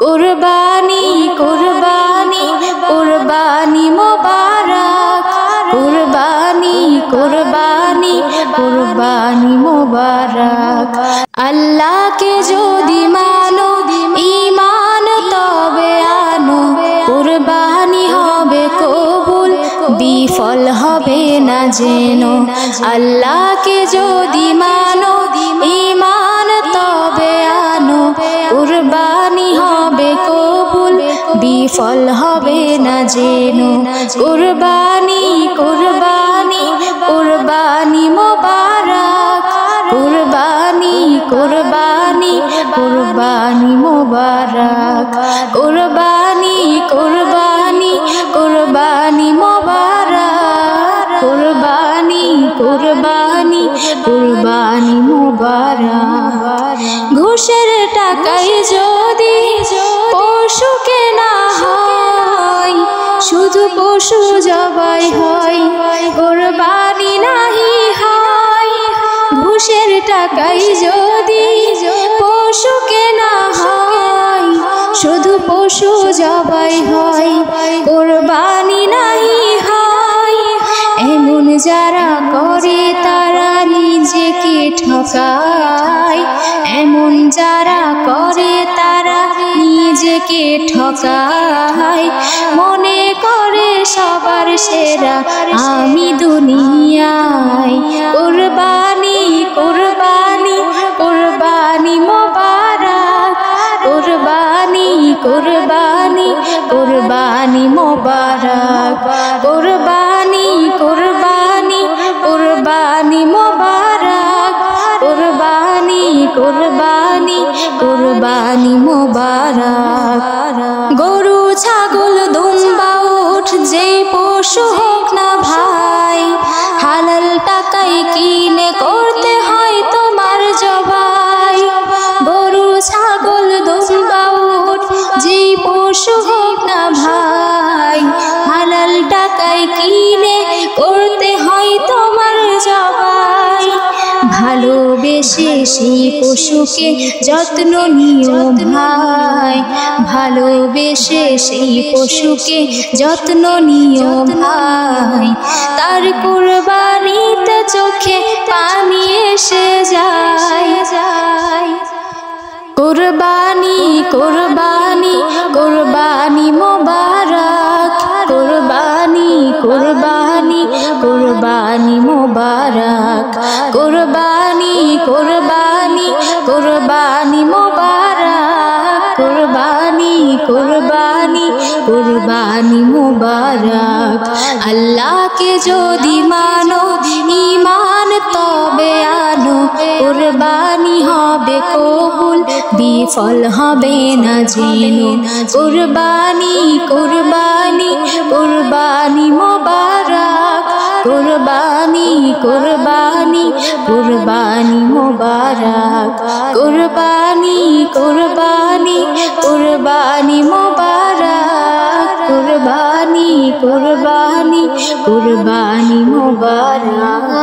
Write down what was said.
কুরবানি কুরবানি কুরবানি মোবারক কুরবানি কুরবানি কুরবানি মোবারক আল্লাহকে যদি মানো ঈমান তবে আনো কুরবানি হবে কবুল বিফল হবে না যেন আল্লাহকে যদি মানো ঈমান তবে আনো কুরবানি হবে কবুল বিফল হবে না যেন কুরবানি কুরবানি কুরবানি মোবারক কুরবানি কুরবানি কুরবানি মোবারক কুরবানি কুরবানি কুরবানি মোবারক কুরবানি কুরবানি কুরবানি মোবারক ঘুষের টাকায় যদি পশু কেনা হয় শুধু পশু জবাই হয় কুরবানি নাহি হয় ঘুষের টাকায় যদি পশু কেনা হয় শুধু পশু জবাই হয় কুরবানি নাহি হয় এমন যারা করে তারা নিজেকে ঠকায় এমন যারা করে তারা নিজেকে ঠকায় মনে করে সবার সেরা আমি দুনিয়ায় কুরবানি কুরবানি কুরবানি মোবারক কুরবানি কুরবানি কুরবানি মোবারক কুরবানি কুরবানি কুরবানি মোবারক কুরবানি কুরবানি কুরবানি মোবারক গরু ছাগল দুম্বা উট যে পশু হোক না ভাই হালাল টাকায় কিনে করতে হয় তোমার জবাই গরু ছাগল দুম্বা উট যে পশু হোক না ভাই হালাল টাকায় কিনে করতে হয় তোমার জবাই ভালোবেসে সেই পশুকে যত্ন নিও ভাই ভালোবেসে সেই পশুকে যত্ন নিও ভাই তার কুরবানিতে চোখে পানি এসে যায় কুরবানি কুরবানি কুরবানি মোবারক কুরবানি কুরবানি কুরবানি মোবারক কুরবানি কুরবানি কুরবানি মোবারক কুরবানি কুরবানি কুরবানি মোবারক আল্লাহকে যদি মানো ঈমান তবে আনো কুরবানি হবে কবুল বিফল হবে না যেন কুরবানি কুরবানি কুরবানি মোবারক কুরবানি কুরবানি কুরবানি মোবারক কুরবানি কুরবানি কুরবানি মোবারক কুরবানি কুরবানি কুরবানি মোবারক।